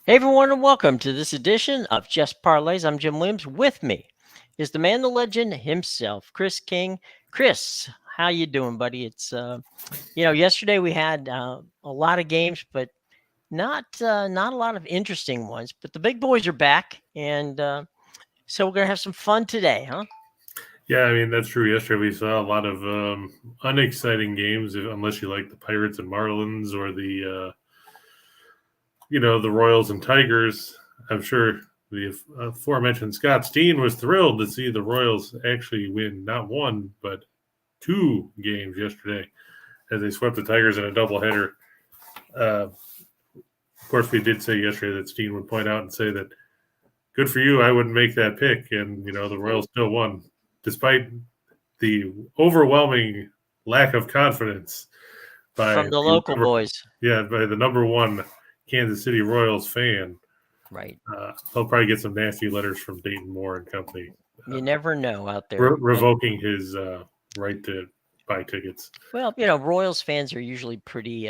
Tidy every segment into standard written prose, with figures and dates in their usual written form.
Hey everyone, and welcome to this edition of Just Parlays. I'm Jim Williams. With me is the man, the legend himself, Chris King. Chris, how you doing, buddy? Yesterday we had a lot of games, but not a lot of interesting ones. But the big boys are back, and so we're gonna have some fun today, huh? Yeah, I mean that's true. Yesterday we saw a lot of unexciting games, unless you like the Pirates and Marlins or the Royals and Tigers. I'm sure the aforementioned Scott Steen was thrilled to see the Royals actually win not one but two games yesterday as they swept the Tigers in a doubleheader. Of course, we did say yesterday that Steen would point out and say that good for you, I wouldn't make that pick, and the Royals still won despite the overwhelming lack of confidence by From the local boys, by the number one Kansas City Royals fan. right? He'll probably get some nasty letters from Dayton Moore and company. You never know out there. Revoking his right to buy tickets. Well, Royals fans are usually pretty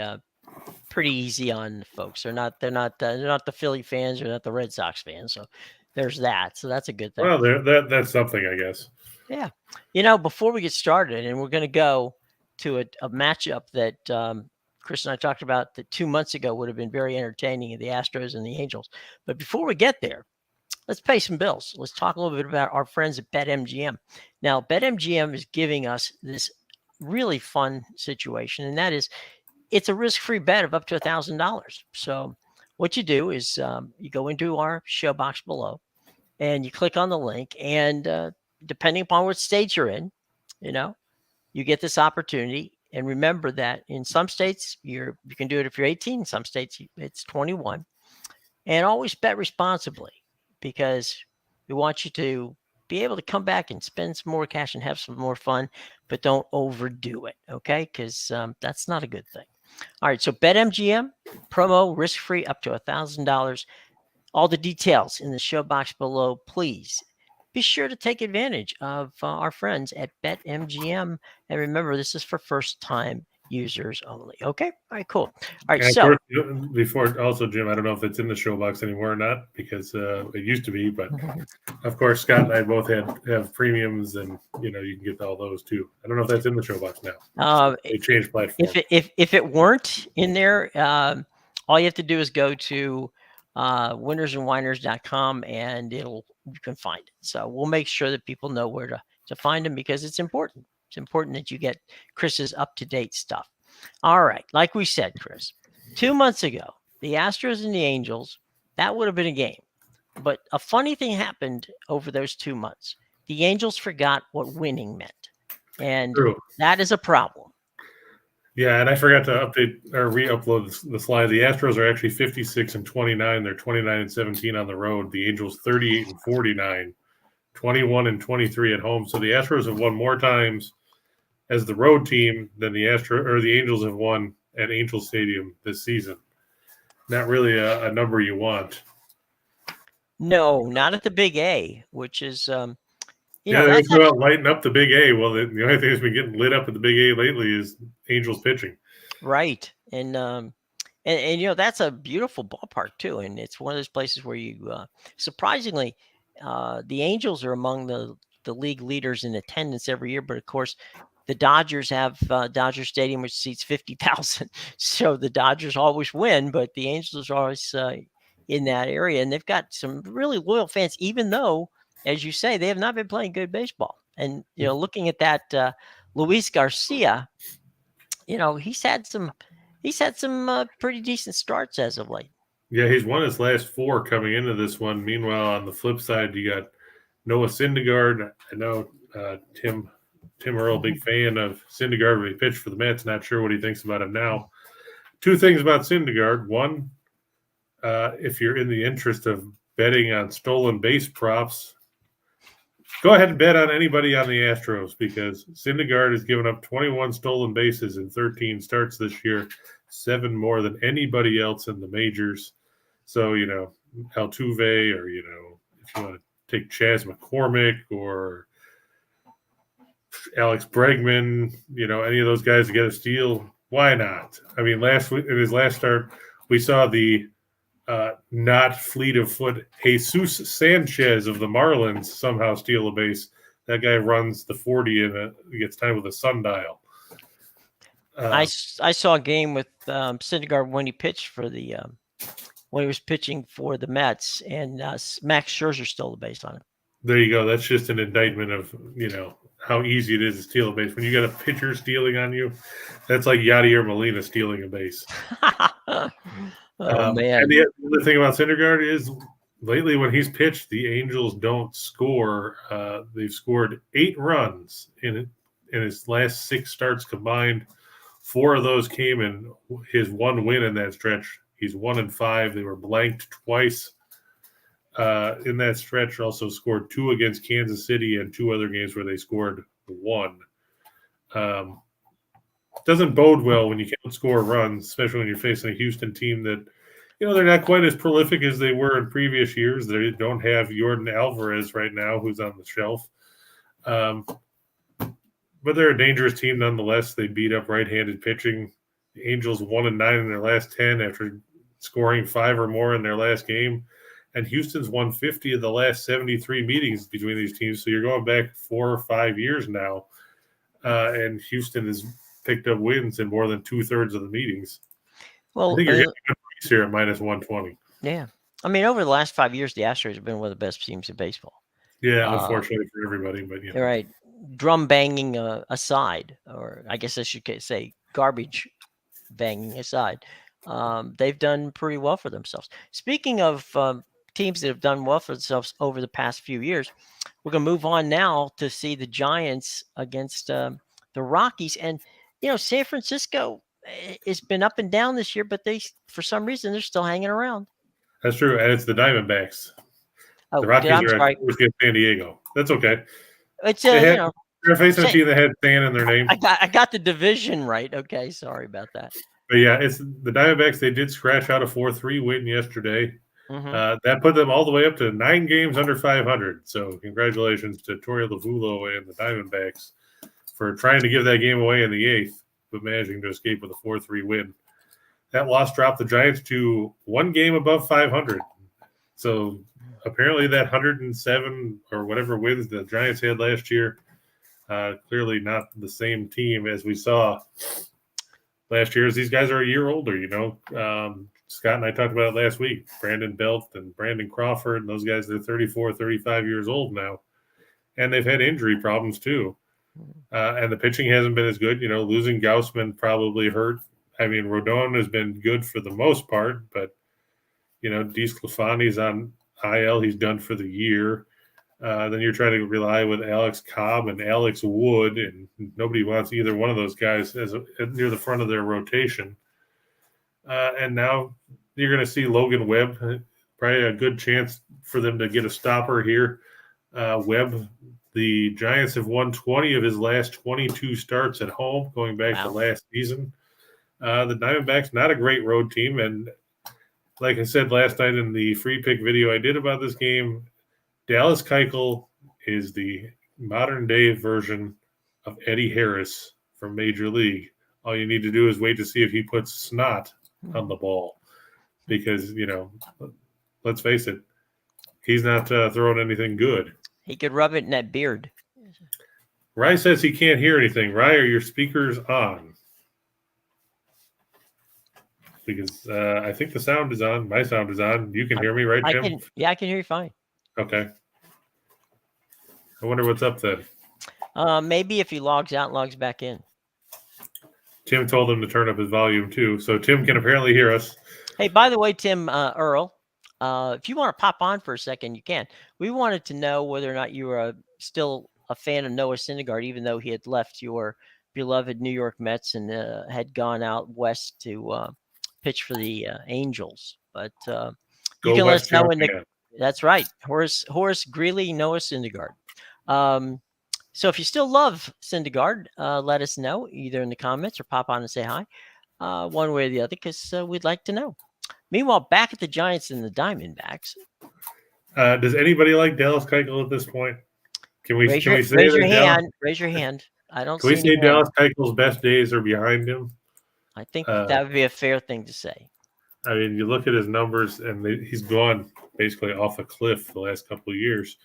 easy on folks. They're not the Philly fans, they're not the Red Sox fans. So there's that. So that's a good thing. Well, that's something, I guess. Yeah. Before we get started, and we're going to go to a matchup that Chris and I talked about that 2 months ago would have been very entertaining, the Astros and the Angels. But before we get there, let's pay some bills. Let's talk a little bit about our friends at BetMGM. Now, BetMGM is giving us this really fun situation, and that is it's a risk-free bet of up to $1,000. So what you do is you go into our show box below and you click on the link, and depending upon what state you're in, you get this opportunity. And remember that in some states you can do it if you're 18. In some states it's 21. And always bet responsibly, because we want you to be able to come back and spend some more cash and have some more fun, but don't overdo it, okay? Because that's not a good thing. All right, so BetMGM, promo risk-free up to $1,000. All the details in the show box below. Please be sure to take advantage of our friends at BetMGM. And remember, this is for first-time users only. Okay? All right, cool. All right, And so before also, Jim, I don't know if it's in the show box anymore or not because it used to be, but of course Scott and I both have premiums, and you can get all those too. I don't know if that's in the show box now. They changed platform. If it weren't in there, all you have to do is go to winnersandwhiners.com and you can find it. So we'll make sure that people know where to find them, because it's important. It's important that you get Chris's up-to-date stuff. All right. Like we said, Chris, 2 months ago, the Astros and the Angels, that would have been a game. But a funny thing happened over those 2 months. The Angels forgot what winning meant. And True. that is a problem. Yeah, and I forgot to update or re-upload the slide. The Astros are actually 56-29. They're 29-17 on the road. The Angels 38-49, 21-23 at home. So the Astros have won more times as the road team than the Angels have won at Angel Stadium this season. Not really a number you want. No, not at the Big A, which is they're about lighting up the Big A. Well, the only thing that's been getting lit up at the Big A lately is Angels pitching. Right, and that's a beautiful ballpark too, and it's one of those places where you surprisingly the Angels are among the league leaders in attendance every year, but of course the Dodgers have Dodger Stadium, which seats 50,000, so the Dodgers always win, but the Angels are always in that area, and they've got some really loyal fans, even though, as you say, they have not been playing good baseball. And looking at that, Luis Garcia, he's had some pretty decent starts as of late. Yeah, he's won his last 4 coming into this one. Meanwhile, on the flip side, you got Noah Syndergaard. I know Tim Earl, big fan of Syndergaard when he pitched for the Mets. Not sure what he thinks about him now. 2 things about Syndergaard. One, if you're in the interest of betting on stolen base props, go ahead and bet on anybody on the Astros, because Syndergaard has given up 21 stolen bases in 13 starts this year, 7 more than anybody else in the majors. So, Altuve, or, if you want to take Chas McCormick or Alex Bregman, any of those guys to get a steal, why not? I mean, last week in his last start, we saw the not fleet of foot Jesus Sanchez of the Marlins somehow steal a base. That guy runs the 40 and gets time with a sundial. I saw a game with Syndergaard when he pitched for the when he was pitching for the Mets, and Max Scherzer stole the base on him. There you go. That's just an indictment of how easy it is to steal a base. When you got a pitcher stealing on you, that's like Yadier Molina stealing a base. Oh man! And the other thing about Syndergaard is lately when he's pitched, the Angels don't score. They've scored 8 runs in his last 6 starts combined. 4 of those came in his 1 win in that stretch. He's 1-5. They were blanked twice in that stretch. Also scored 2 against Kansas City and 2 other games where they scored 1. Doesn't bode well when you can't score runs, especially when you're facing a Houston team that, they're not quite as prolific as they were in previous years. They don't have Jordan Alvarez right now, who's on the shelf. But they're a dangerous team nonetheless. They beat up right-handed pitching. The Angels 1-9 in their last 10 after scoring 5 or more in their last game. And Houston's won 50 of the last 73 meetings between these teams. So you're going back 4 or 5 years now. And Houston has picked up wins in more than 2/3 of the meetings. Well, I think you're getting a good price here at -120. Yeah. I mean, over the last 5 years, the Astros have been one of the best teams in baseball. Yeah, unfortunately for everybody. But Right. Drum banging aside, or I guess I should say garbage banging aside, they've done pretty well for themselves. Speaking of teams that have done well for themselves over the past few years, we're going to move on now to see the Giants against the Rockies. And, San Francisco has been up and down this year, but for some reason, they're still hanging around. That's true. And it's the Diamondbacks. Oh, the Rockies are at San Diego. That's okay. It's, they're facing a team that had San in their name. I got the division right. Okay, sorry about that. But yeah, it's the Diamondbacks. They did scratch out a 4-3 win yesterday. Mm-hmm. That put them all the way up to 9 games under 500. So congratulations to Torey Lovullo and the Diamondbacks for trying to give that game away in the 8th, but managing to escape with a 4-3 win. That loss dropped the Giants to 1 game above 500. So apparently that 107 or whatever wins the Giants had last year, clearly not the same team as we saw last year, as these guys are a year older, Scott and I talked about it last week. Brandon Belt and Brandon Crawford, and those guys, they're 34, 35 years old now. And they've had injury problems too. And the pitching hasn't been as good. Losing Gaussman probably hurt. I mean, Rodon has been good for the most part, but, DeSclafani's on IL. He's done for the year. Then you're trying to rely with Alex Cobb and Alex Wood, and nobody wants either one of those guys as near the front of their rotation. And now you're going to see Logan Webb, probably a good chance for them to get a stopper here. Webb, the Giants have won 20 of his last 22 starts at home, going back to last season. The Diamondbacks, not a great road team. And like I said last night in the free pick video I did about this game, Dallas Keuchel is the modern-day version of Eddie Harris from Major League. All you need to do is wait to see if he puts snot on the ball because, let's face it, he's not throwing anything good. He could rub it in that beard. Rye says he can't hear anything. Rye, are your speakers on? Because I think the sound is on. My sound is on. You can hear me, right, Tim? I can hear you fine. Okay. I wonder what's up then. Maybe if he logs out and logs back in. Tim told him to turn up his volume too, so Tim can apparently hear us. Hey, by the way, Tim Earl, if you want to pop on for a second, you can. We wanted to know whether or not you were still a fan of Noah Syndergaard, even though he had left your beloved New York Mets and had gone out west to pitch for the Angels. But you can let us know that's right. Horace Greeley, Noah Syndergaard. So if you still love Syndergaard, let us know either in the comments or pop on and say hi, one way or the other, because we'd like to know. Meanwhile, back at the Giants and the Diamondbacks. Does anybody like Dallas Keuchel at this point? Can we say raise your hand? Raise your hand. I don't. Can we say Dallas Keuchel's best days are behind him? I think that would be a fair thing to say. I mean, you look at his numbers, and he's gone basically off a cliff the last couple of years.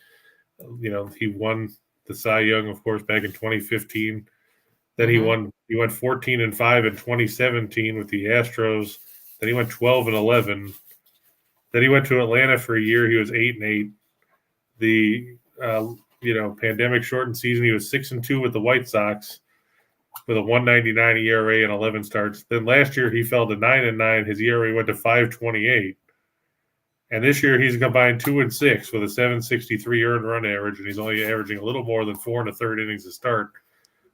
He won the Cy Young, of course, back in 2015. Then he went 14-5 in 2017 with the Astros. Then he went 12-11. Then he went to Atlanta for a year. He was 8-8. The pandemic shortened season, he was 6-2 with the White Sox with a 1.99 ERA and 11 starts. Then last year he fell to 9-9. His ERA went to 5.28. And this year he's combined 2-6 with a 7.63 earned run average, and he's only averaging a little more than 4 1/3 innings to start,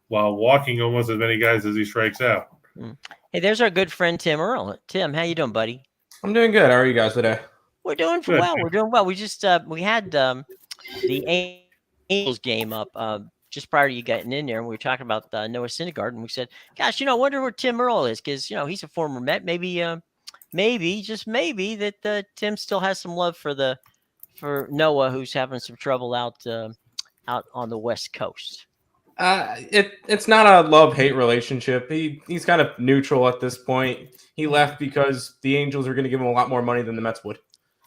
while walking almost as many guys as he strikes out. Hey, there's our good friend Tim Earl. Tim, how you doing, buddy? I'm doing good. How are you guys today? We're doing Good. well. We're doing well. We just we had the Angels game up just prior to you getting in there, and we were talking about Noah Syndergaard, and we said, "Gosh, I wonder where Tim Earl is, because he's a former Met. Maybe just maybe that Tim still has some love for Noah, who's having some trouble out on the West Coast." It's not a love-hate relationship. He's kind of neutral at this point. He left because the Angels are going to give him a lot more money than the Mets would.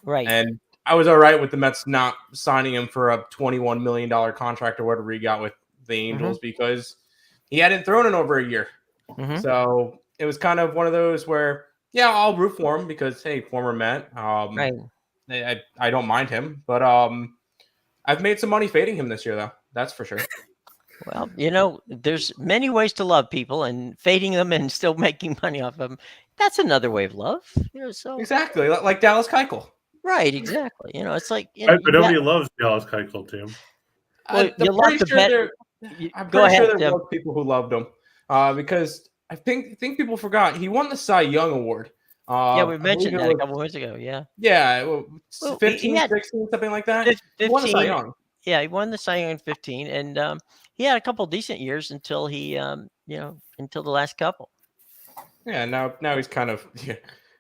Right. And I was all right with the Mets not signing him for a $21 million contract or whatever he got with the Angels because he hadn't thrown in over a year. So it was kind of one of those where, yeah, I'll root for him because, hey, former Met. Right. I don't mind him. But I've made some money fading him this year, though. That's for sure. Well, there's many ways to love people, and fading them and still making money off of them, that's another way of love. So Exactly. Like Dallas Keuchel. Right, exactly. It's like But nobody loves Dallas Keuchel, Tim. Well, I'm pretty sure there were people who loved him because I think people forgot he won the Cy Young Award. Yeah, we mentioned that a couple months ago. Yeah. Yeah, 15, he had 16, something like that. 15, he won the Cy Young. Yeah, he won the Cy Young in 15, and he had a couple decent years until he, until the last couple. Yeah, now he's kind of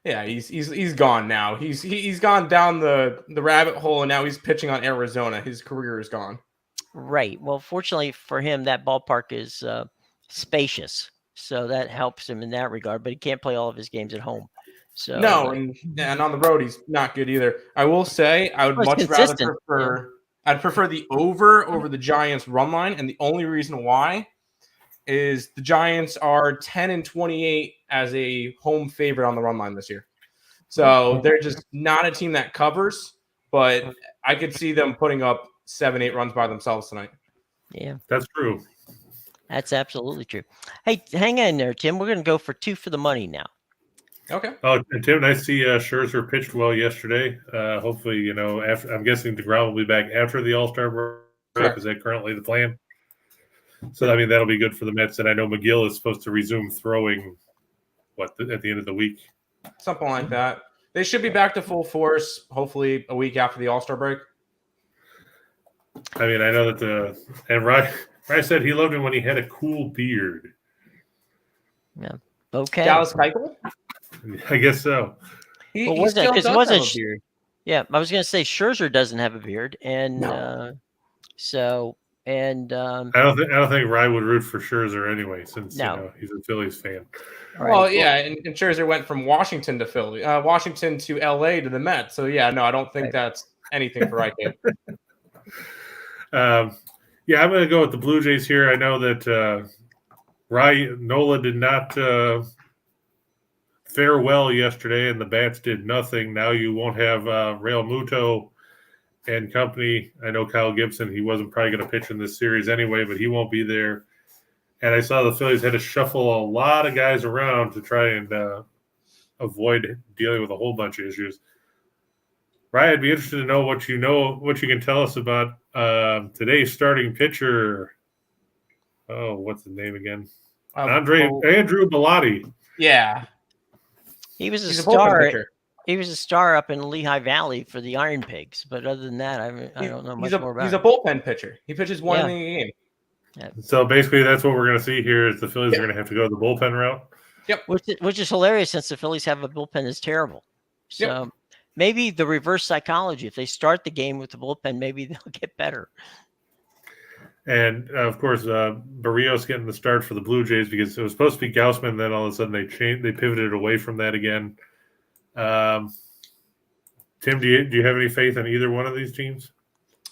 he's gone now. He's gone down the rabbit hole, and now he's pitching on Arizona. His career is gone. Right. Well, fortunately for him, that ballpark is spacious, so that helps him in that regard. But he can't play all of his games at home. So no, and on the road he's not good either. I will say I would much rather prefer. Yeah. I'd prefer the over the Giants run line, and the only reason why is the Giants are 10-28 as a home favorite on the run line this year. So they're just not a team that covers, but I could see them putting up 7-8 runs by themselves tonight. Yeah. That's true. That's absolutely true. Hey, hang in there, Tim. We're going to go for 2 for the money now. Okay. Oh, and Tim, I see Scherzer pitched well yesterday. Hopefully, after I'm guessing DeGrom will be back after the All-Star break. Is that currently the plan? So, I mean, that'll be good for the Mets. And I know McGill is supposed to resume throwing, at the end of the week? Something like that. They should be back to full force, hopefully a week after the All-Star break. I mean, I know that and Ryan said he loved him when he had a cool beard. Yeah. Okay. Dallas Keuchel? I guess so. Yeah, I was going to say Scherzer doesn't have a beard, and I don't think Ryan would root for Scherzer anyway, since he's a Phillies fan. Right. Well, yeah, and Scherzer went from Washington to Philly, Washington to LA to the Mets. So yeah, no, I don't think that's anything for right there. Yeah, I'm going to go with the Blue Jays here. I know that Nola did not fare well yesterday, and the bats did nothing. Now you won't have Real Muto and company. I know Kyle Gibson, he wasn't probably going to pitch in this series anyway, but he won't be there. And I saw the Phillies had to shuffle a lot of guys around to try and avoid dealing with a whole bunch of issues. Ryan, I'd be interested to know what you can tell us about today's starting pitcher. Oh, what's his name again? Andrew Bellotti. Yeah. He's a star. He was a star up in Lehigh Valley for the Iron Pigs, but other than that, I don't know much more about him. He's a bullpen pitcher. He pitches one inning a game. Yeah. So basically, that's what we're going to see here is the Phillies are going to have to go the bullpen route. Yep. Which is hilarious since the Phillies have a bullpen that's terrible. So maybe the reverse psychology. If they start the game with the bullpen, maybe they'll get better. And of course, Barrios getting the start for the Blue Jays because it was supposed to be Gaussman. Then all of a sudden they pivoted away from that again. Tim, do you have any faith in either one of these teams?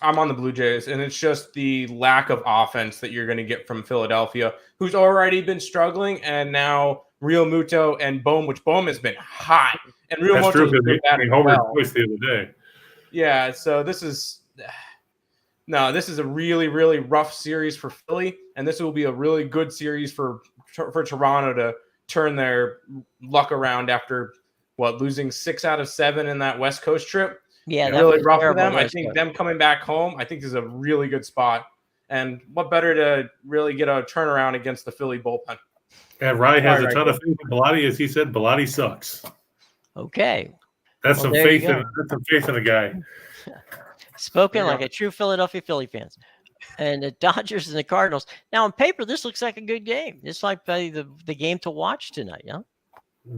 I'm on the Blue Jays, and it's just the lack of offense that you're going to get from Philadelphia, who's already been struggling, and now Real Muto and Bohm, which Bohm has been hot, and Real Muto has been bad as well. Twice the other day. Yeah, so this is a really, really rough series for Philly, and this will be a really good series for Toronto to turn their luck around after losing 6 out of 7 in that West Coast trip. Yeah, that really rough for them. I think them coming back home, I think is a really good spot. And what better to really get a turnaround against the Philly bullpen? And Rye has a ton of faith in Bilotti, as he said. Bilotti sucks. Okay, that's some faith in a guy. Spoken like a true Philadelphia Philly fans. And the Dodgers and the Cardinals. Now, on paper, this looks like a good game. It's like the game to watch tonight, yeah?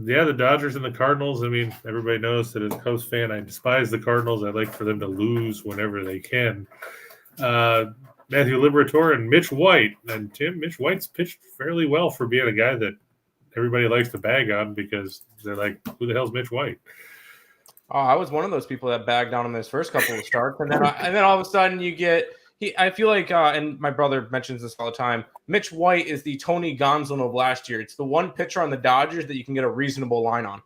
Yeah, the Dodgers and the Cardinals. I mean, everybody knows that as a Cubs fan, I despise the Cardinals. I like for them to lose whenever they can. Matthew Liberatore and Mitch White. And Tim, Mitch White's pitched fairly well for being a guy that everybody likes to bag on because they're like, who the hell's Mitch White? Oh, I was one of those people that bagged on him his first couple of starts. And then all of a sudden you get I feel like, and my brother mentions this all the time, Mitch White is the Tony Gonsolin of last year. It's the one pitcher on the Dodgers that you can get a reasonable line on.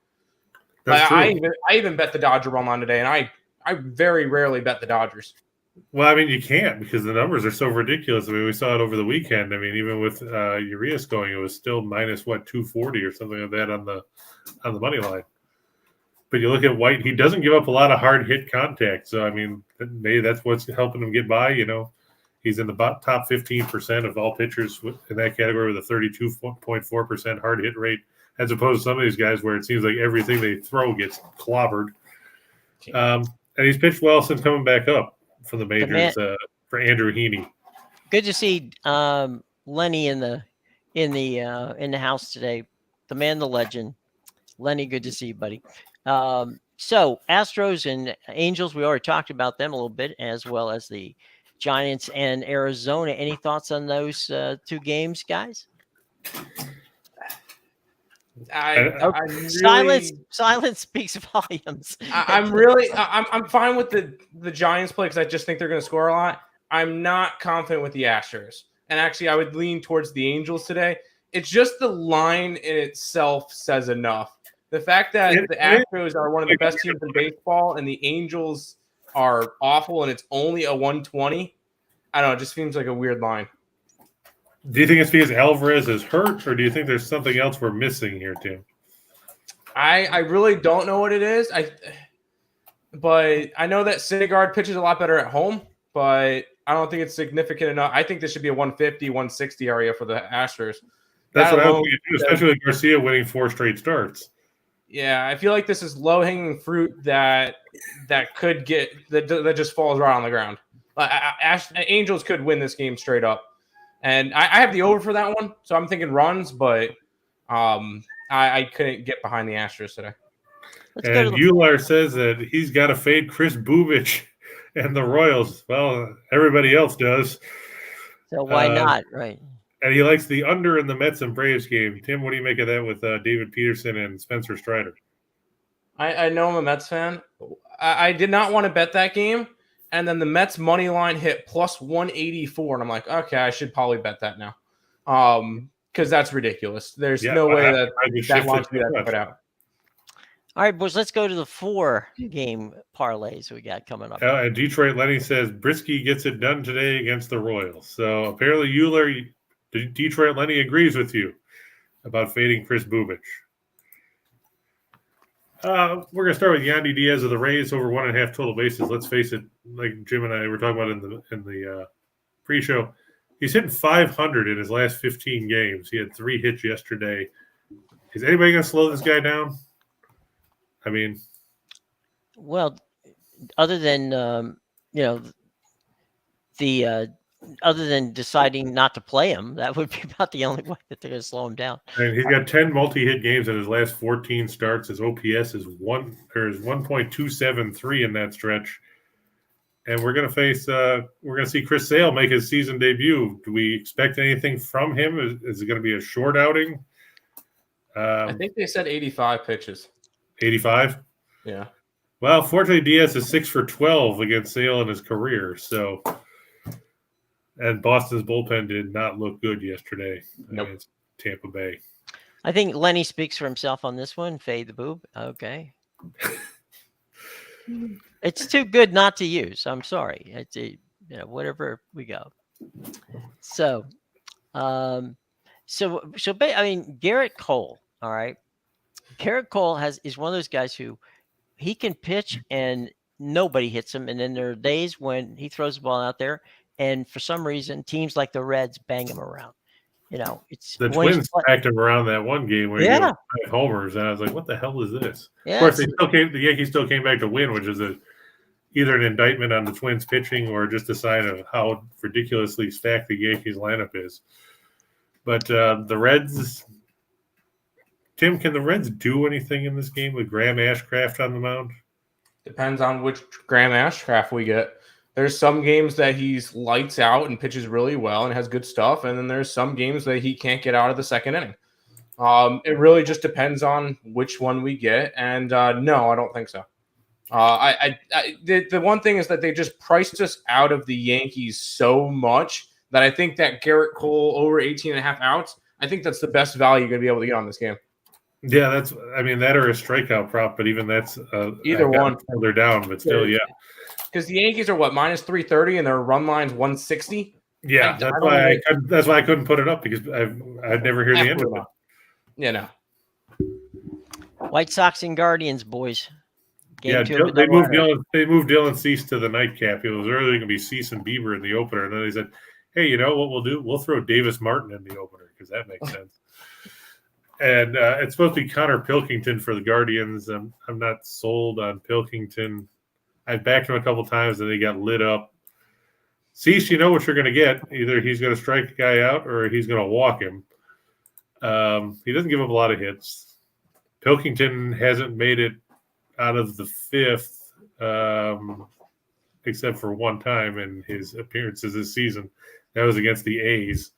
That's true. I even bet the Dodger run line today, and I very rarely bet the Dodgers. Well, I mean, you can't because the numbers are so ridiculous. I mean, we saw it over the weekend. I mean, even with Urias going, it was still minus 240 or something like that on the money line. But you look at White; he doesn't give up a lot of hard hit contact. So I mean, maybe that's what's helping him get by. You know, he's in the top 15% of all pitchers in that category with a 32.4% hard hit rate, as opposed to some of these guys where it seems like everything they throw gets clobbered. And he's pitched well since coming back up from the majors for Andrew Heaney. Good to see Lenny in the house today. The man, the legend, Lenny. Good to see you, buddy. So Astros and Angels, we already talked about them a little bit, as well as the Giants and Arizona. Any thoughts on those two games, guys? Silence speaks volumes. I'm fine with the Giants play because I just think they're going to score a lot. I'm not confident with the Astros, and actually, I would lean towards the Angels today. It's just the line in itself says enough. The fact that the Astros are one of the best teams in baseball and the Angels are awful and it's only a 120, I don't know. It just seems like a weird line. Do you think it's because Alvarez is hurt, or do you think there's something else we're missing here, Tim? I really don't know what it is. But I know that Syndergaard pitches a lot better at home, but I don't think it's significant enough. I think this should be a 150, 160 area for the Astros. That's what I was thinking, especially with Garcia winning 4 straight starts. Yeah, I feel like this is low-hanging fruit that could get that just falls right on the ground. Angels could win this game straight up, and I have the over for that one, so I'm thinking runs, but I couldn't get behind the Astros today. And Euler says that he's got to fade Chris Bubich and the Royals. Well, everybody else does. So why not, right? And he likes the under in the Mets and Braves game. Tim, what do you make of that with David Peterson and Spencer Strider? I know I'm a Mets fan. I did not want to bet that game, and then the Mets money line hit plus 184, and I'm like, okay, I should probably bet that now, because that's ridiculous. There's no way that line should be that put out. All right, boys, let's go to the 4-game parlays we got coming up. Detroit Lenny says Brisky gets it done today against the Royals. So apparently Euler, Detroit Lenny agrees with you about fading Chris Bubich. We're going to start with Yandy Diaz of the Rays over 1.5 total bases. Let's face it, like Jim and I were talking about in the pre-show, he's hitting 500 in his last 15 games. He had 3 hits yesterday. Is anybody going to slow this guy down? I mean, well, other than other than deciding not to play him, that would be about the only way that they're going to slow him down. And he's got 10 multi-hit games in his last 14 starts. His OPS is 1.273 in that stretch. And we're going to see Chris Sale make his season debut. Do we expect anything from him? Is it going to be a short outing? I think they said 85 pitches. 85? Yeah. Well, fortunately, Diaz is 6 for 12 against Sale in his career. So, and Boston's bullpen did not look good yesterday against Tampa Bay. I think Lenny speaks for himself on this one. Fade the boob. Okay. It's too good not to use. I'm sorry. It's whatever we go. So, I mean, Garrett Cole. All right. Garrett Cole is one of those guys who he can pitch and nobody hits him. And then there are days when he throws the ball out there, and for some reason, teams like the Reds bang him around. It's the Twins packed him around that one game where he gave 5 homers, and I was like, "What the hell is this?" Yeah, of course, the Yankees still came back to win, which is either an indictment on the Twins pitching or just a sign of how ridiculously stacked the Yankees lineup is. But the Reds, Tim, can the Reds do anything in this game with Graham Ashcraft on the mound? Depends on which Graham Ashcraft we get. There's some games that he's lights out and pitches really well and has good stuff, and then there's some games that he can't get out of the second inning. It really just depends on which one we get, and no, I don't think so. The one thing is that they just priced us out of the Yankees so much that I think that Garrett Cole over 18.5 outs, I think that's the best value you're going to be able to get on this game. Yeah, that or a strikeout prop, but even that's either one further down, but still, yeah. Because the Yankees are what, minus 330 and their run line's 160. Yeah, that's why I couldn't put it up, because I'd never hear the end of it. Yeah, no. White Sox and Guardians, boys. They moved Dylan Cease to the nightcap. It was earlier going to be Cease and Bieber in the opener, and then they said, "Hey, you know what we'll do? We'll throw Davis Martin in the opener because that makes sense." And it's supposed to be Connor Pilkington for the Guardians. I'm not sold on Pilkington. I've backed him a couple times, and they got lit up. Cease, you know what you're going to get. Either he's going to strike a guy out or he's going to walk him. He doesn't give up a lot of hits. Pilkington hasn't made it out of the fifth, except for one time in his appearances this season. That was against the A's.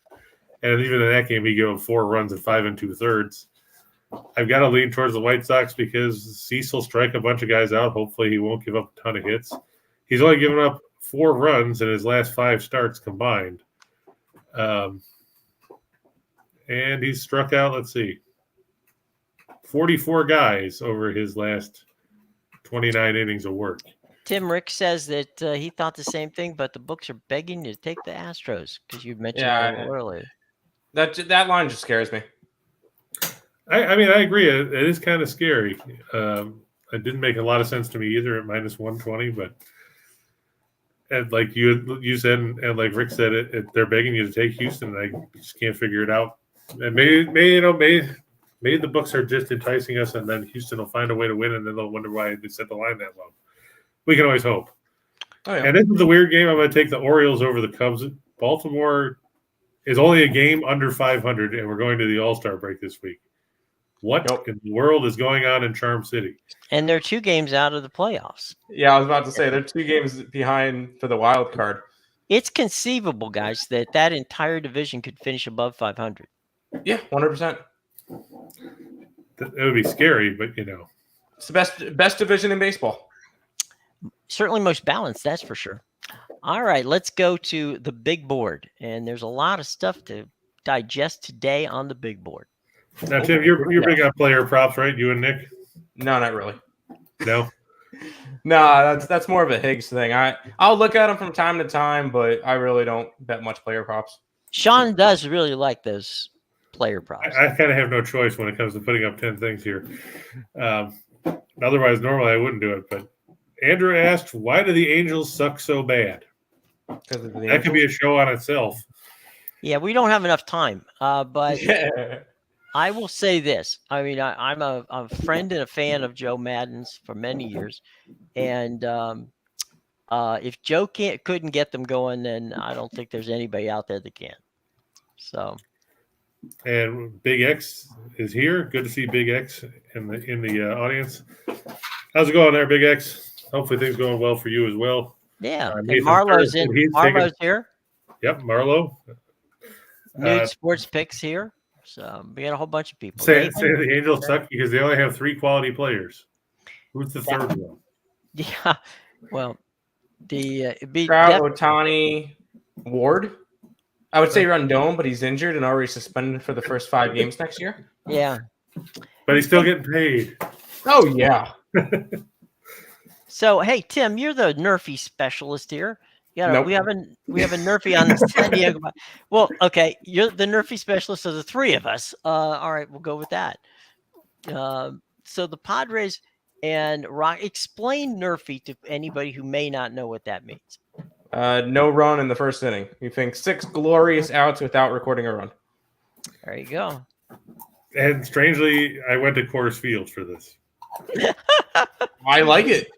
And even in that game, he gave up 4 runs in 5 2/3. I've got to lean towards the White Sox because Cease will strike a bunch of guys out. Hopefully he won't give up a ton of hits. He's only given up 4 runs in his last 5 starts combined. And he's struck out, 44 guys over his last 29 innings of work. Tim Rick says that he thought the same thing, but the books are begging you to take the Astros because you mentioned that earlier. That line just scares me. I mean, I agree. It is kind of scary. It didn't make a lot of sense to me either at minus 120, but like you said, and like Rick said, they're begging you to take Houston, and I just can't figure it out. And maybe the books are just enticing us, and then Houston will find a way to win, and then they'll wonder why they set the line that low. We can always hope. Oh, yeah. And this is a weird game. I'm going to take the Orioles over the Cubs. Baltimore is only a game under 500, and we're going to the All-Star break this week. What in the world is going on in Charm City? And they're 2 games out of the playoffs. Yeah, I was about to say they're 2 games behind for the wild card. It's conceivable, guys, that entire division could finish above 500. Yeah, 100%. It would be scary, but it's the best division in baseball. Certainly most balanced, that's for sure. All right, let's go to the big board. And there's a lot of stuff to digest today on the big board. Now, Tim, you're big on player props, right? You and Nick? No, not really. No? No, that's more of a Higgs thing. I'll look at them from time to time, but I really don't bet much player props. Sean does really like those player props. I kind of have no choice when it comes to putting up 10 things here. Otherwise, normally I wouldn't do it, but Andrew asked, why do the Angels suck so bad? That could be a show on itself. Yeah, we don't have enough time. But I will say this. I mean, I'm a friend and a fan of Joe Maddon's for many years. And if Joe couldn't get them going, then I don't think there's anybody out there that can. So. And Big X is here. Good to see Big X in the audience. How's it going there, Big X? Hopefully things going well for you as well. Yeah, and Marlo's in. Marlo's here. Yep, Marlo. Nude Sports Picks here. So we got a whole bunch of people. Say the Angels suck because they only have 3 quality players. Who's the third one? Yeah. Well, it'd be Trout, Ohtani, Ward. I would say Rendon, but he's injured and already suspended for the first 5 games next year. Yeah. But he's still getting paid. Oh, yeah. So, hey, Tim, you're the Nerfy specialist here. Yeah, Nope. we have a Nerfy on the San Diego. Well, okay, you're the Nerfy specialist of the 3 of us. All right, we'll go with that. So the Padres and Rock. Explain Nerfy to anybody who may not know what that means. No run in the first inning. You think 6 glorious outs without recording a run. There you go. And strangely, I went to Coors Field for this. I like it.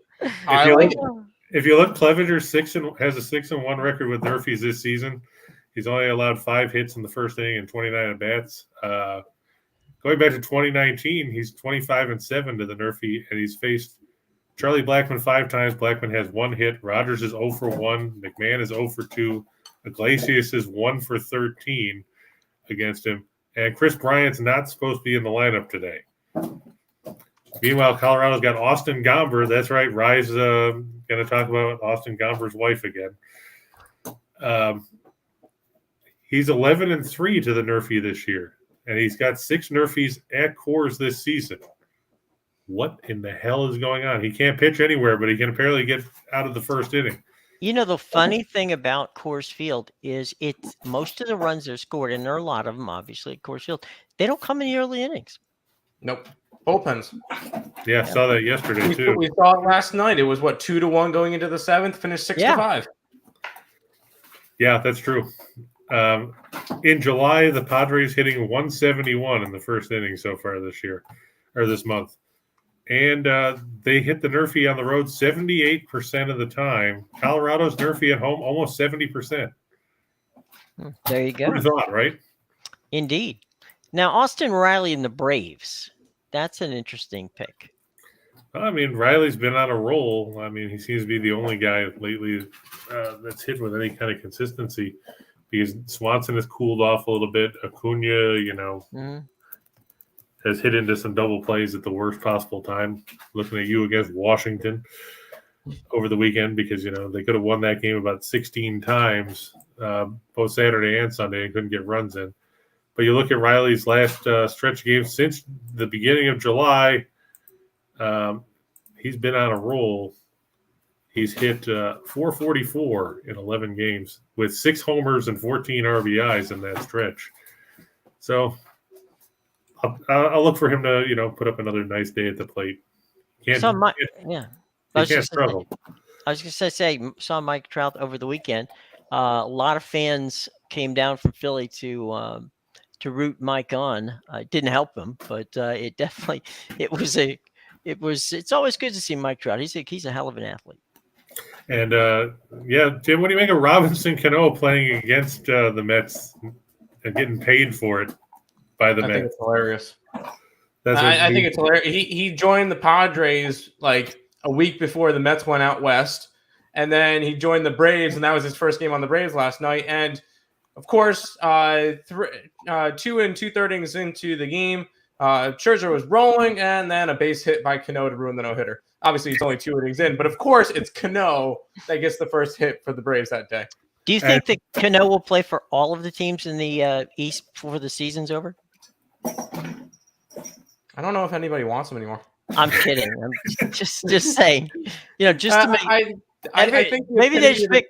If you look, Clevenger has a 6-1 record with Nerfies this season. He's only allowed 5 hits in the first inning and 29 at bats. Going back to 2019, he's 25-7 to the Nerfy, and he's faced Charlie Blackmon 5 times. Blackmon has 1 hit. Rogers is 0 for 1. McMahon is 0 for 2. Iglesias is 1 for 13 against him. And Chris Bryant's not supposed to be in the lineup today. Meanwhile, Colorado's got Austin Gomber. That's right. Rye's going to talk about Austin Gomber's wife again. He's 11-3 to the Nerfy this year, and he's got 6 Nerfies at Coors this season. What in the hell is going on? He can't pitch anywhere, but he can apparently get out of the first inning. You know, the funny thing about Coors Field is it's most of the runs they're scored, and there are a lot of them, obviously, at Coors Field. They don't come in the early innings. Nope. Bullpens. Yeah, I saw that yesterday, too. We saw it last night. It was, 2-1 going into the 7th, finished 6-5. Yeah, that's true. In July, the Padres hitting 171 in the first inning so far this month. And they hit the Nerfy on the road 78% of the time. Colorado's Nerfy at home almost 70%. There you go. Who'd have thought, right? Indeed. Now, Austin Riley and the Braves. That's an interesting pick. I mean, Riley's been on a roll. I mean, he seems to be the only guy lately that's hit with any kind of consistency because Swanson has cooled off a little bit. Acuna, has hit into some double plays at the worst possible time. Looking at you against Washington over the weekend because, they could have won that game about 16 times, both Saturday and Sunday, and couldn't get runs in. But you look at Riley's last stretch games since the beginning of July, he's been on a roll. He's hit 444 in 11 games with 6 homers and 14 RBIs in that stretch. So I'll look for him to, put up another nice day at the plate. I was just struggle. I was going to say, saw Mike Trout over the weekend. A lot of fans came down from Philly to root Mike on. It didn't help him, but it's always good to see Mike Trout. He's a hell of an athlete. And Tim, what do you make of Robinson Cano playing against the Mets and getting paid for it by the Mets? I think it's hilarious. I think it's hilarious. He joined the Padres like a week before the Mets went out west, and then he joined the Braves, and that was his first game on the Braves last night. And of course, 2 2/3 innings into the game, Scherzer was rolling, and then a base hit by Cano to ruin the no-hitter. Obviously, it's only 2 innings in, but of course, it's Cano that gets the first hit for the Braves that day. Do you think that Cano will play for all of the teams in the East before the season's over? I don't know if anybody wants him anymore. I'm kidding. I'm just saying. Just to make. I think maybe they'll pick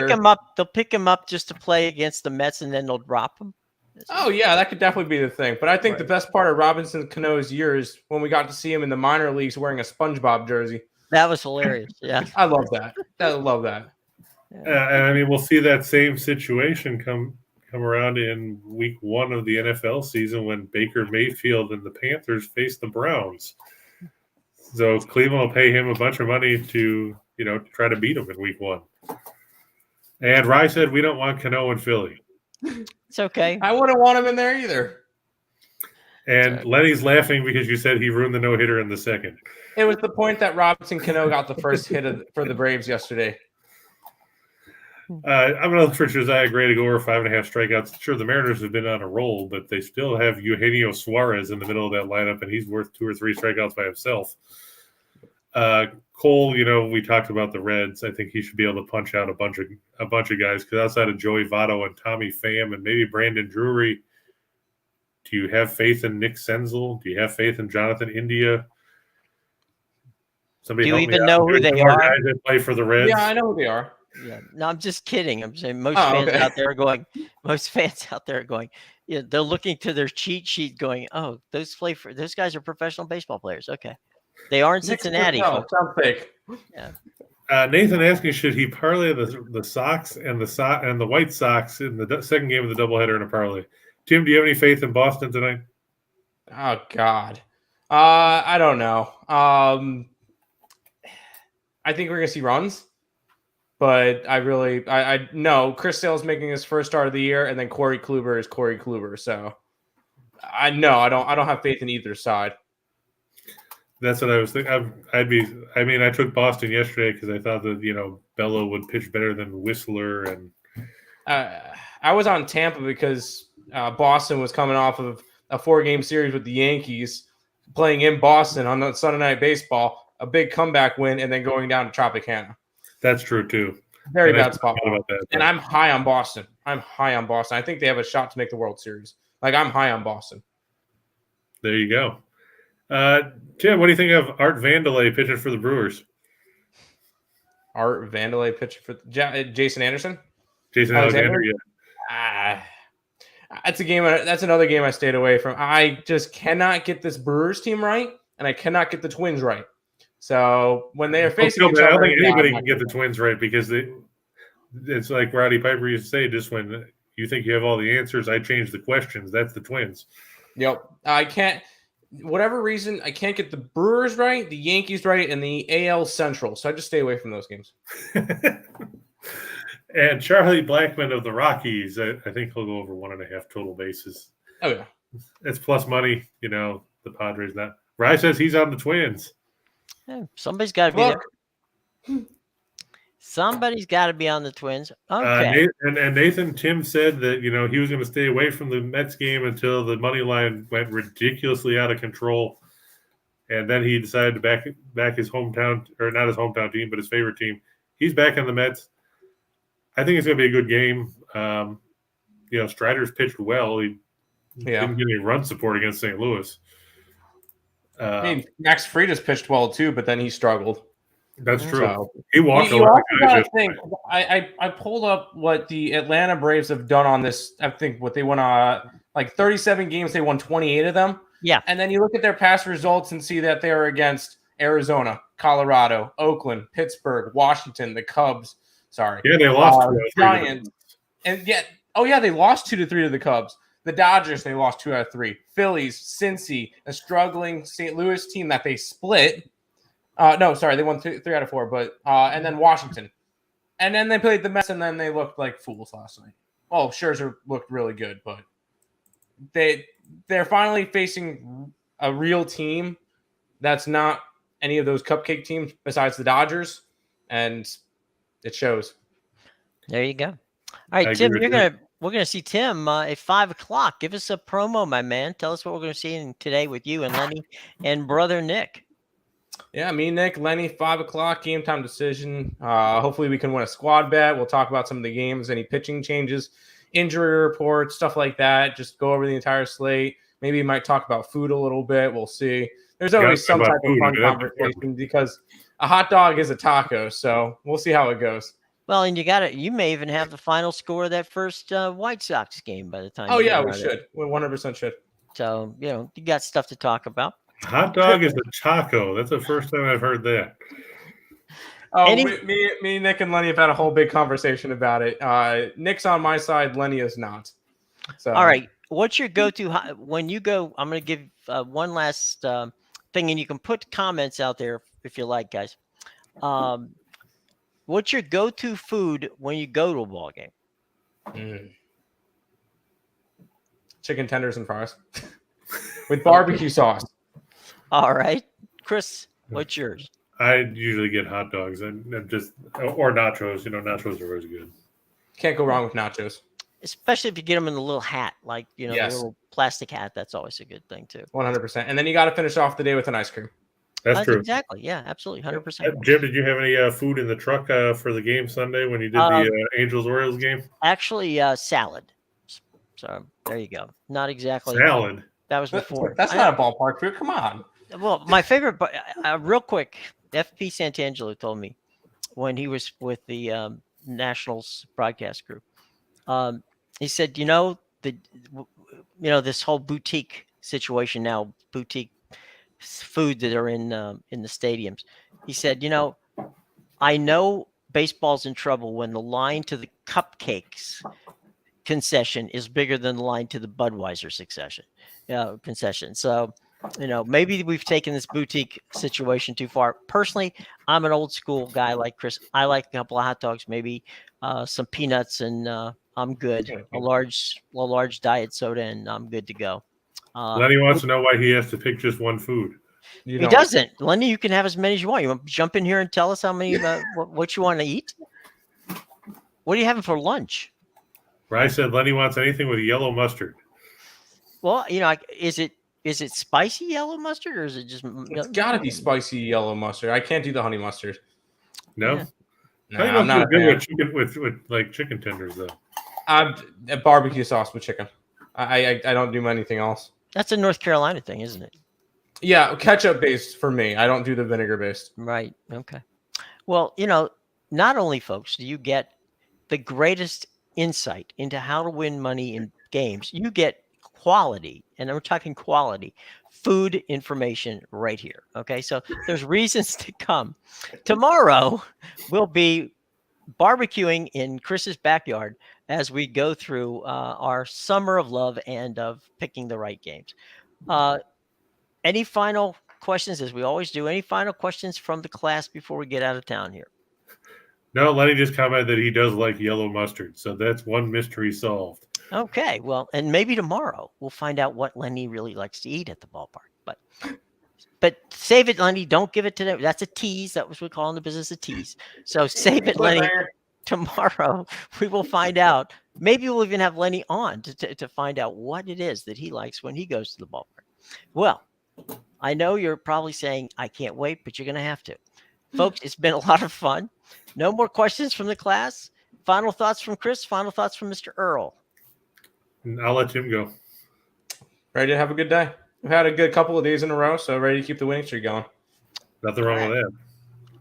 him up. They'll pick him up just to play against the Mets, and then they'll drop him. Oh yeah, that could definitely be the thing. But I think the best part of Robinson Cano's year is when we got to see him in the minor leagues wearing a SpongeBob jersey. That was hilarious. Yeah, I love that. I love that. And I mean, we'll see that same situation come around in week 1 of the NFL season when Baker Mayfield and the Panthers face the Browns. So Cleveland will pay him a bunch of money to try to beat him in week 1. And Rye said we don't want Cano in Philly. It's okay. I wouldn't want him in there either. And Lenny's laughing because you said he ruined the no-hitter in the second. It was the point that Robinson Cano got the first hit for the Braves yesterday. I'm going to look for Josiah Gray to go over 5.5 strikeouts. Sure, the Mariners have been on a roll, but they still have Eugenio Suarez in the middle of that lineup, and he's worth 2 or 3 strikeouts by himself. Cole, we talked about the Reds. I think he should be able to punch out a bunch of guys because outside of Joey Votto and Tommy Pham and maybe Brandon Drury, do you have faith in Nick Senzel? Do you have faith in Jonathan India? Somebody do you help me even out. know who they are? Guys that play for the Reds. Yeah, I know who they are. Yeah, no, I'm just kidding. I'm saying most fans out there are going. Most fans out there are going. Yeah, they're looking to their cheat sheet, going, "Oh, those guys are professional baseball players." Okay, they are in Cincinnati. Sounds fake. Yeah. Nathan asking, should he parlay the Sox and the White Sox in the second game of the doubleheader in a parlay? Tim, do you have any faith in Boston tonight? Oh God, I don't know. I think we're gonna see runs. But I know Chris Sale's making his first start of the year, and then Corey Kluber is Corey Kluber. So I don't have faith in either side. That's what I was thinking. I took Boston yesterday because I thought that Bello would pitch better than Whistler, and I was on Tampa because Boston was coming off of a 4-game series with the Yankees, playing in Boston on the Sunday Night Baseball, a big comeback win, and then going down to Tropicana. That's true too. Very bad spot. About that, and I'm high on Boston. I think they have a shot to make the World Series. I'm high on Boston. There you go. Tim, what do you think of Art Vandelay pitching for the Brewers? Art Vandelay pitching for Jason Anderson? Jason Alexander, yeah. That's another game I stayed away from. I just cannot get this Brewers team right, and I cannot get the Twins right. So when they are facing each other, I don't think anybody can get the Twins right because it's like Roddy Piper used to say, just when you think you have all the answers, I change the questions. That's the Twins. Yep. I can't, whatever reason, I can't get the Brewers right, the Yankees right, and the AL Central. So I just stay away from those games. And Charlie Blackmon of the Rockies, I think he'll go over 1.5 total bases. Oh, yeah. It's plus money, the Padres not. Rye says he's on the Twins. Yeah, somebody's got to be there. Somebody's got to be on the Twins. Okay. And Nathan, Tim said that he was going to stay away from the Mets game until the money line went ridiculously out of control, and then he decided to back his hometown, or not his hometown team, but his favorite team. He's back on the Mets. I think it's going to be a good game. Strider's pitched well. He didn't get any run support against St. Louis. Max Frida's pitched well too, but then he struggled. That's true. So, he walked a lot of guys. I pulled up what the Atlanta Braves have done on this. I think what they won 37 games, they won 28 of them. Yeah. And then you look at their past results and see that they are against Arizona, Colorado, Oakland, Pittsburgh, Washington, the Cubs. Sorry. Yeah, they lost Giants. And they lost 2-3 to the Cubs. The Dodgers, they lost 2 out of 3. Phillies, Cincy, a struggling St. Louis team that they split. They won 3 out of 4. But and then Washington, and then they played the Mets, and then they looked like fools last night. Oh, Scherzer looked really good, but they're finally facing a real team that's not any of those cupcake teams besides the Dodgers, and it shows. There you go. All right, Tim, we're gonna see Tim at 5:00. Give us a promo, my man. Tell us what we're gonna see today with you and Lenny and brother Nick. Yeah, me, Nick, Lenny, 5:00 game time decision. Hopefully we can win a squad bet. We'll talk about some of the games, any pitching changes, injury reports, stuff like that. Just go over the entire slate. Maybe we might talk about food a little bit. We'll see. There's always some type of fun conversation because a hot dog is a taco. So we'll see how it goes. Well, and you may even have the final score of that first White Sox game by the time. Oh, yeah, we should. We 100% should. So, you got stuff to talk about. Hot dog is a taco. That's the first time I've heard that. Oh, me, Nick, and Lenny have had a whole big conversation about it. Nick's on my side. Lenny is not. So. All right. What's your go-to when you go? I'm going to give one last thing, and you can put comments out there if you like, guys. What's your go-to food when you go to a ball game? Chicken tenders and fries with barbecue sauce. All right, Chris, what's yours? I usually get hot dogs or nachos. Nachos are always good. Can't go wrong with nachos, especially if you get them in the little hat, yes. the little plastic hat. That's always a good thing too. 100%. And then you got to finish off the day with an ice cream. That's true. Exactly. Yeah, absolutely. 100%. Jim, did you have any food in the truck for the game Sunday when you did the Angels-Orioles game? Actually, salad. So there you go. Not exactly. Salad? That was before. That's not a ballpark food. Come on. Well, my favorite, real quick, FP Santangelo told me when he was with the Nationals broadcast group. He said, this whole boutique situation now, boutique food that are in the stadiums. He said, I know baseball's in trouble when the line to the cupcakes concession is bigger than the line to the Budweiser concession. So, maybe we've taken this boutique situation too far. Personally, I'm an old school guy like Chris. I like a couple of hot dogs, maybe some peanuts, and I'm good. A large diet soda, and I'm good to go. Lenny wants to know why he has to pick just one food. He doesn't. Lenny, you can have as many as you want. You want to jump in here and tell us how many what you want to eat? What are you having for lunch? I said Lenny wants anything with yellow mustard. Well, is it spicy yellow mustard or is it just? It's got to be spicy yellow mustard. I can't do the honey mustard. No, yeah. Nah, I'm not good with like chicken tenders though. I'm a barbecue sauce with chicken. I don't do anything else. That's a North Carolina thing, isn't it? Yeah, ketchup based for me. I don't do the vinegar based. Right. Okay. Well, not only, folks, do you get the greatest insight into how to win money in games, you get quality, and we're talking quality, food information right here. Okay. So there's reasons to come. Tomorrow we'll be barbecuing in Chris's backyard as we go through our summer of love and of picking the right games. Any final questions, as we always do? Any final questions from the class before we get out of town here? No, Lenny just commented that he does like yellow mustard. So that's one mystery solved. Okay. Well, and maybe tomorrow we'll find out what Lenny really likes to eat at the ballpark. But save it, Lenny. Don't give it to them. That's a tease. That was what we call in the business a tease. So save it, Lenny. Tomorrow we will find out. Maybe we'll even have Lenny on to find out what it is that he likes when he goes to the ballpark. Well, I know you're probably saying, I can't wait, but you're going to have to. Folks, it's been a lot of fun. No more questions from the class. Final thoughts from Chris. Final thoughts from Mr. Earl. I'll let Tim go. Ready to have a good day. We've had a good couple of days in a row, so ready to keep the winning streak going. Nothing wrong with that.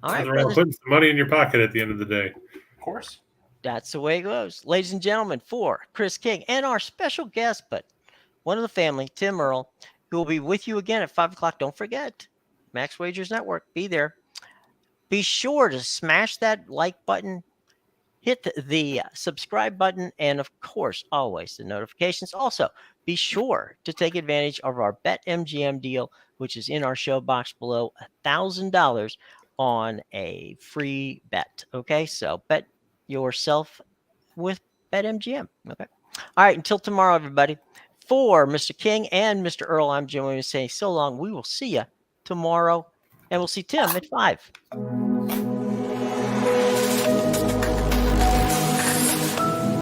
All right, Nothing wrong with putting some money in your pocket at the end of the day. Of course. That's the way it goes. Ladies and gentlemen, for Chris King and our special guest, but one of the family, Tim Earl, who will be with you again at 5 o'clock. Don't forget, Max Wagers Network. Be there. Be sure to smash that like button, hit the subscribe button, and of course, always the notifications. Also, be sure to take advantage of our Bet MGM deal, which is in our show box below, $1,000 on a free bet. Okay, so bet yourself with Bet MGM. Okay. All right, until tomorrow, everybody. For Mr. King and Mr. Earl, I'm Jim Williams saying so long. We will see you tomorrow, and we'll see Tim at 5.